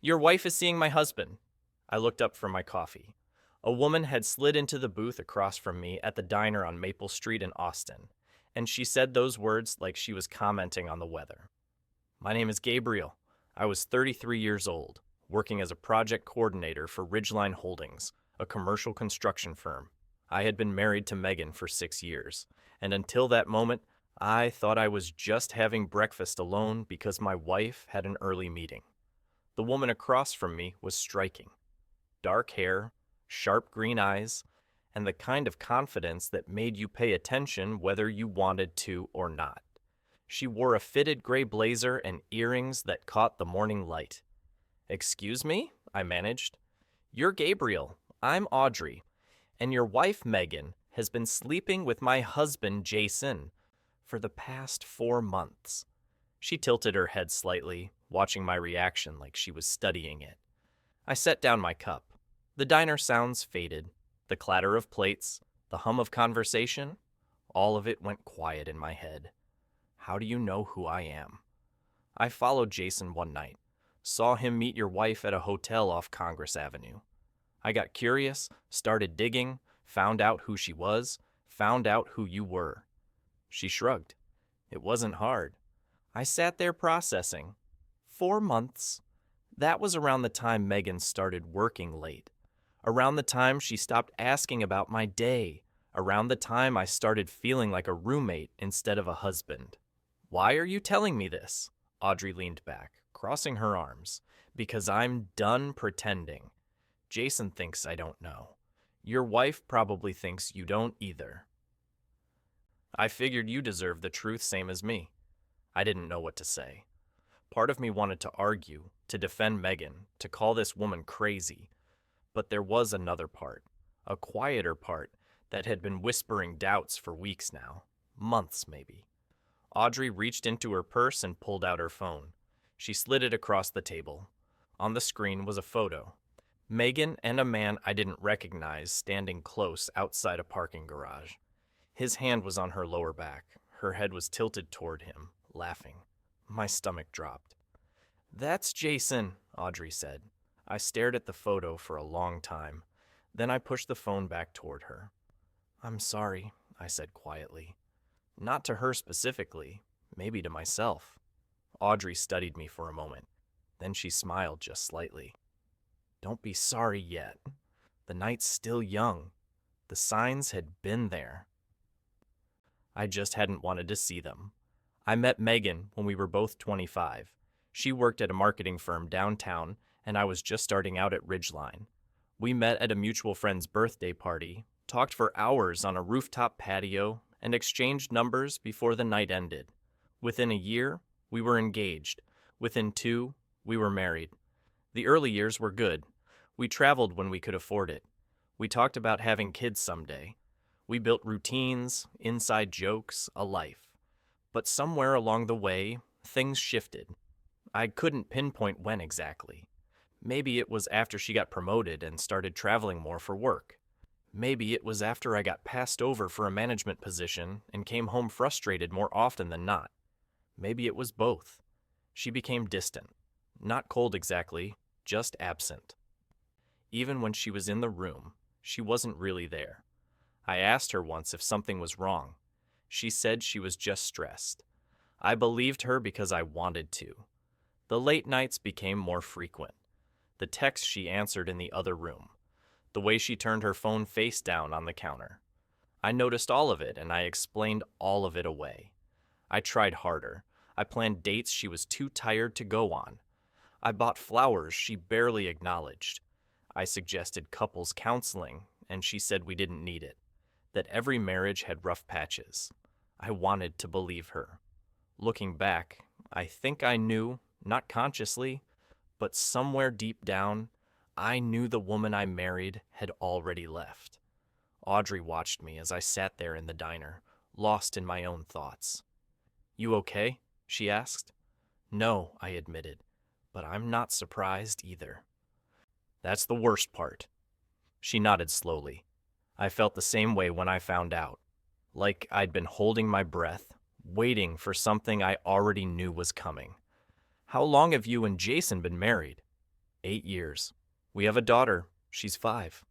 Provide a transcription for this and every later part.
Your wife is seeing my husband. I looked up from my coffee. A woman had slid into the booth across from me at the diner on Maple Street in Austin, and she said those words like she was commenting on the weather. My name is Gabriel. I was 33 years old, working as a project coordinator for Ridgeline Holdings, a commercial construction firm. I had been married to Megan for 6 years, and until that moment, I thought I was just having breakfast alone because my wife had an early meeting. The woman across from me was striking. Dark hair, sharp green eyes, and the kind of confidence that made you pay attention whether you wanted to or not. She wore a fitted gray blazer and earrings that caught the morning light. "Excuse me?" I managed. "You're Gabriel. I'm Audrey. And your wife, Megan, has been sleeping with my husband, Jason, for the past 4 months." She tilted her head slightly, watching my reaction like she was studying it. I set down my cup. The diner sounds faded. The clatter of plates, the hum of conversation, all of it went quiet in my head. How do you know who I am? I followed Jason one night. Saw him meet your wife at a hotel off Congress Avenue. I got curious, started digging, found out who she was, found out who you were. She shrugged. It wasn't hard. I sat there processing. 4 months. That was around the time Megan started working late. Around the time she stopped asking about my day. Around the time I started feeling like a roommate instead of a husband. Why are you telling me this? Audrey leaned back, crossing her arms. Because I'm done pretending. Jason thinks I don't know. Your wife probably thinks you don't either. I figured you deserved the truth same as me. I didn't know what to say. Part of me wanted to argue, to defend Megan, to call this woman crazy. But there was another part, a quieter part, that had been whispering doubts for weeks now. Months, maybe. Audrey reached into her purse and pulled out her phone. She slid it across the table. On the screen was a photo. Megan and a man I didn't recognize standing close outside a parking garage. His hand was on her lower back. Her head was tilted toward him, laughing. My stomach dropped. "That's Jason," Audrey said. I stared at the photo for a long time. Then I pushed the phone back toward her. "I'm sorry," I said quietly. Not to her specifically, maybe to myself. Audrey studied me for a moment. Then she smiled just slightly. "Don't be sorry yet. The night's still young. The signs had been there. I just hadn't wanted to see them. I met Megan when we were both 25. She worked at a marketing firm downtown, and I was just starting out at Ridgeline. We met at a mutual friend's birthday party, talked for hours on a rooftop patio, and exchanged numbers before the night ended. Within a year, we were engaged. Within 2, we were married. The early years were good. We traveled when we could afford it. We talked about having kids someday. We built routines, inside jokes, a life. But somewhere along the way, things shifted. I couldn't pinpoint when exactly. Maybe it was after she got promoted and started traveling more for work. Maybe it was after I got passed over for a management position and came home frustrated more often than not. Maybe it was both. She became distant. Not cold exactly, just absent. Even when she was in the room, she wasn't really there. I asked her once if something was wrong. She said she was just stressed. I believed her because I wanted to. The late nights became more frequent. The texts she answered in the other room. The way she turned her phone face down on the counter. I noticed all of it and I explained all of it away. I tried harder. I planned dates she was too tired to go on. I bought flowers she barely acknowledged. I suggested couples counseling and she said we didn't need it. That every marriage had rough patches. I wanted to believe her. Looking back, I think I knew, not consciously, but somewhere deep down, I knew the woman I married had already left. Audrey watched me as I sat there in the diner, lost in my own thoughts. "You okay?" she asked. "No," I admitted, "but I'm not surprised either." "That's the worst part." She nodded slowly. I felt the same way when I found out. Like I'd been holding my breath, waiting for something I already knew was coming. "How long have you and Jason been married?" 8 years. We have a daughter. She's 5.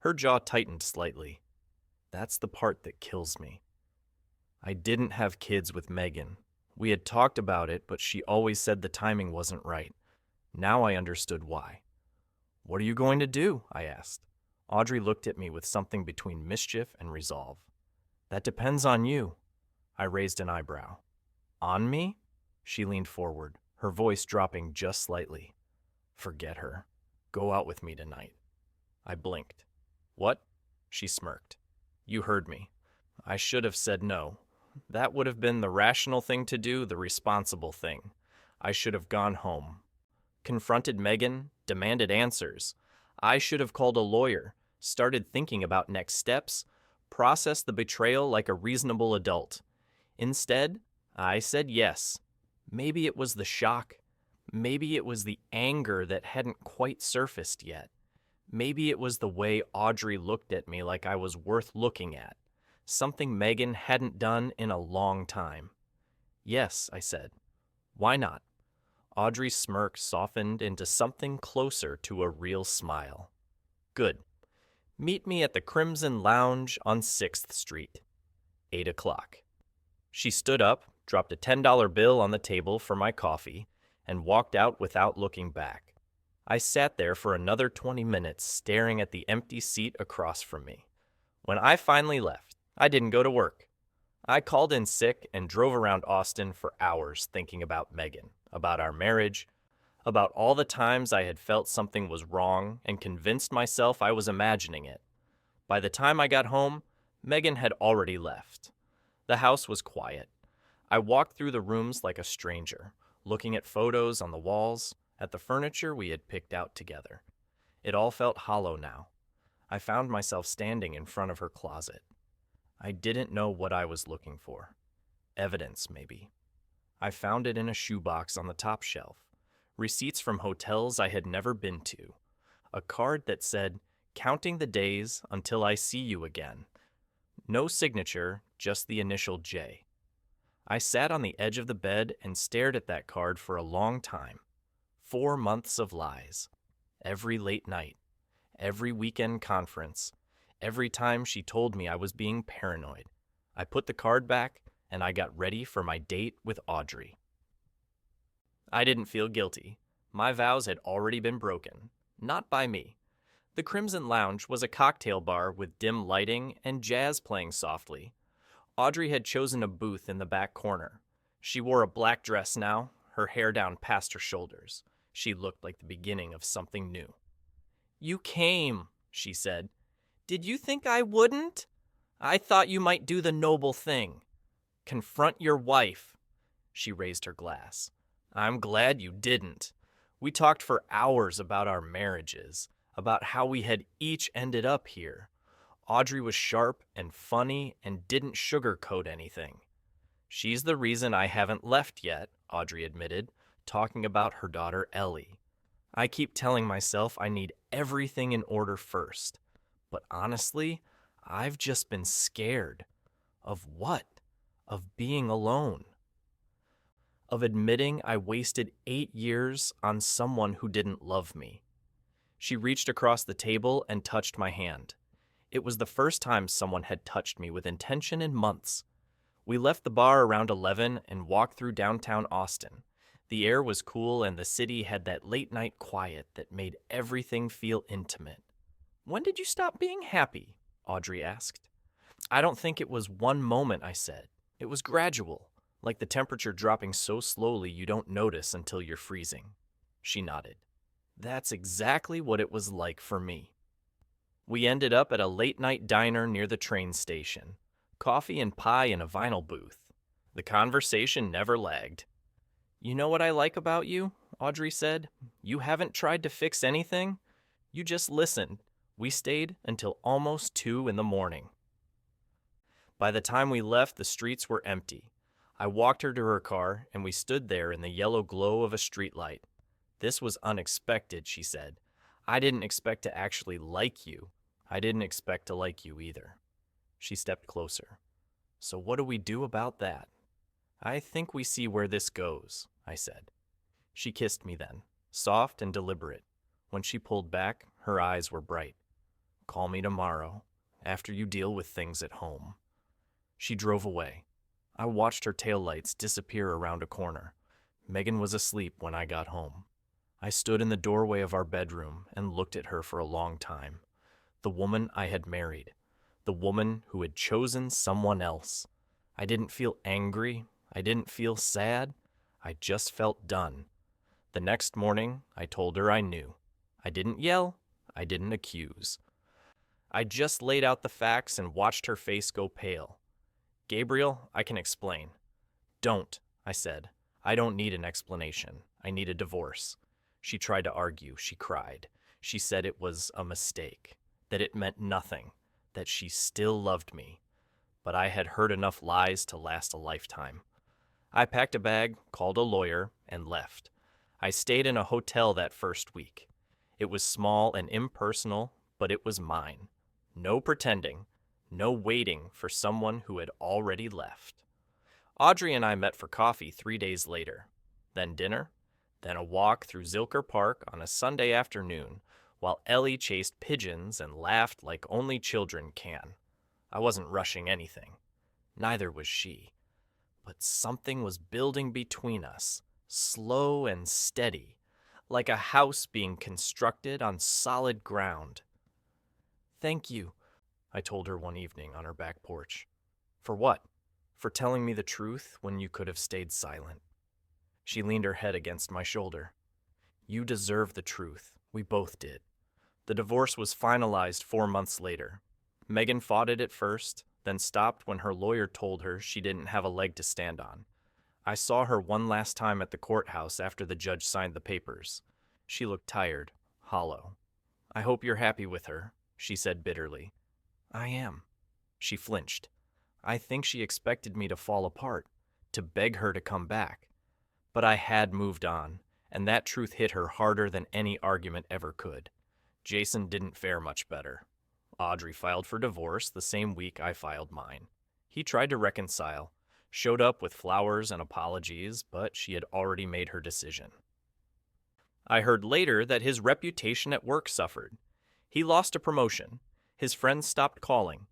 Her jaw tightened slightly. That's the part that kills me. I didn't have kids with Megan. We had talked about it, but she always said the timing wasn't right. Now I understood why. What are you going to do? I asked. Audrey looked at me with something between mischief and resolve. That depends on you. I raised an eyebrow. On me? She leaned forward, her voice dropping just slightly. Forget her. Go out with me tonight. I blinked. What? She smirked. You heard me. I should have said no. That would have been the rational thing to do, the responsible thing. I should have gone home. Confronted Megan, demanded answers. I should have called a lawyer, started thinking about next steps, processed the betrayal like a reasonable adult. Instead, I said yes. Maybe it was the shock. Maybe it was the anger that hadn't quite surfaced yet. Maybe it was the way Audrey looked at me like I was worth looking at, something Megan hadn't done in a long time. Yes, I said. Why not? Audrey's smirk softened into something closer to a real smile. Good. Meet me at the Crimson Lounge on 6th Street. 8 o'clock. She stood up, dropped a $10 bill on the table for my coffee, and walked out without looking back. I sat there for another 20 minutes staring at the empty seat across from me. When I finally left, I didn't go to work. I called in sick and drove around Austin for hours thinking about Megan, about our marriage, about all the times I had felt something was wrong and convinced myself I was imagining it. By the time I got home, Megan had already left. The house was quiet. I walked through the rooms like a stranger, looking at photos on the walls, at the furniture we had picked out together. It all felt hollow now. I found myself standing in front of her closet. I didn't know what I was looking for. Evidence, maybe. I found it in a shoebox on the top shelf. Receipts from hotels I had never been to. A card that said, "Counting the days until I see you again." No signature, just the initial J. I sat on the edge of the bed and stared at that card for a long time. 4 months of lies. Every late night. Every weekend conference. Every time she told me I was being paranoid. I put the card back, and I got ready for my date with Audrey. I didn't feel guilty. My vows had already been broken. Not by me. The Crimson Lounge was a cocktail bar with dim lighting and jazz playing softly. Audrey had chosen a booth in the back corner. She wore a black dress now, her hair down past her shoulders. She looked like the beginning of something new. "You came," she said. "Did you think I wouldn't? I thought you might do the noble thing. Confront your wife." She raised her glass. "I'm glad you didn't. We talked for hours about our marriages, about how we had each ended up here. Audrey was sharp and funny and didn't sugarcoat anything. She's the reason I haven't left yet," Audrey admitted, talking about her daughter Ellie. "I keep telling myself I need everything in order first. But honestly, I've just been scared. Of what? Of being alone. Of admitting I wasted 8 years on someone who didn't love me." She reached across the table and touched my hand. It was the first time someone had touched me with intention in months. We left the bar around 11 and walked through downtown Austin. The air was cool and the city had that late-night quiet that made everything feel intimate. "When did you stop being happy?" Audrey asked. "I don't think it was one moment," I said. "It was gradual, like the temperature dropping so slowly you don't notice until you're freezing." She nodded. "That's exactly what it was like for me." We ended up at a late-night diner near the train station. Coffee and pie in a vinyl booth. The conversation never lagged. "You know what I like about you?" Audrey said. "You haven't tried to fix anything. You just listened." We stayed until almost 2 in the morning. By the time we left, the streets were empty. I walked her to her car, and we stood there in the yellow glow of a streetlight. "This was unexpected," she said. "I didn't expect to actually like you. I didn't expect to like you either." She stepped closer. "So what do we do about that?" "I think we see where this goes," I said. She kissed me then, soft and deliberate. When she pulled back, her eyes were bright. "Call me tomorrow, after you deal with things at home." She drove away. I watched her taillights disappear around a corner. Megan was asleep when I got home. I stood in the doorway of our bedroom and looked at her for a long time. The woman I had married. The woman who had chosen someone else. I didn't feel angry. I didn't feel sad. I just felt done. The next morning, I told her I knew. I didn't yell. I didn't accuse. I just laid out the facts and watched her face go pale. "Gabriel, I can explain." "Don't," I said. "I don't need an explanation. I need a divorce." She tried to argue. She cried. She said it was a mistake, that it meant nothing, that she still loved me. But I had heard enough lies to last a lifetime. I packed a bag, called a lawyer, and left. I stayed in a hotel that first week. It was small and impersonal, but it was mine. No pretending, no waiting for someone who had already left. Audrey and I met for coffee 3 days later, then dinner, then a walk through Zilker Park on a Sunday afternoon while Ellie chased pigeons and laughed like only children can. I wasn't rushing anything. Neither was she. But something was building between us, slow and steady, like a house being constructed on solid ground. "Thank you," I told her one evening on her back porch. "For what?" "For telling me the truth when you could have stayed silent." She leaned her head against my shoulder. "You deserve the truth. We both did." The divorce was finalized 4 months later. Megan fought it at first, then stopped when her lawyer told her she didn't have a leg to stand on. I saw her one last time at the courthouse after the judge signed the papers. She looked tired, hollow. "I hope you're happy with her," she said bitterly. "I am." She flinched. I think she expected me to fall apart, to beg her to come back. But I had moved on, and that truth hit her harder than any argument ever could. Jason didn't fare much better. Audrey filed for divorce the same week I filed mine. He tried to reconcile, showed up with flowers and apologies, but she had already made her decision. I heard later that his reputation at work suffered. He lost a promotion. His friends stopped calling.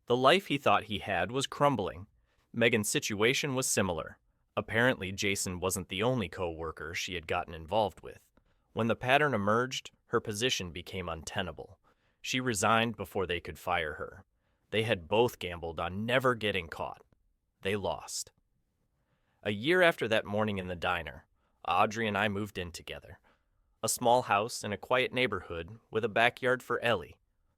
The life he thought he had was crumbling. Megan's situation was similar. Apparently, Jason wasn't the only co-worker she had gotten involved with. When the pattern emerged, her position became untenable. She resigned before they could fire her. They had both gambled on never getting caught. They lost. A year after that morning in the diner, Audrey and I moved in together. A small house in a quiet neighborhood with a backyard for Ellie.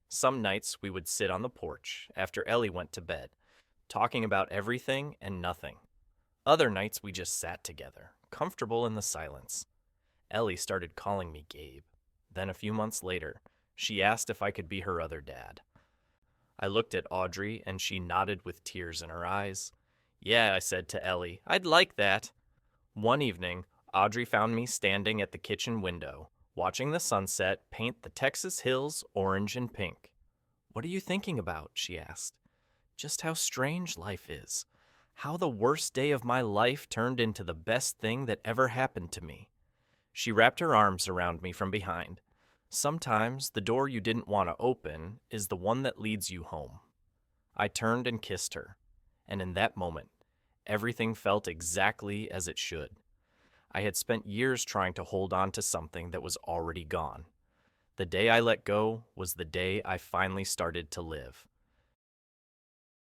Some nights we would sit on the porch after Ellie went to bed, talking about everything and nothing. Other nights we just sat together, comfortable in the silence. Ellie started calling me Gabe. Then a few months later, she asked if I could be her other dad. I looked at Audrey and she nodded with tears in her eyes. "Yeah," I said to Ellie, "I'd like that." One evening, Audrey found me standing at the kitchen window, watching the sunset paint the Texas hills orange and pink. "What are you thinking about?" she asked. "Just how strange life is. How the worst day of my life turned into the best thing that ever happened to me." She wrapped her arms around me from behind. "Sometimes the door you didn't want to open is the one that leads you home." I turned and kissed her, and in that moment, everything felt exactly as it should. I had spent years trying to hold on to something that was already gone. The day I let go was the day I finally started to live.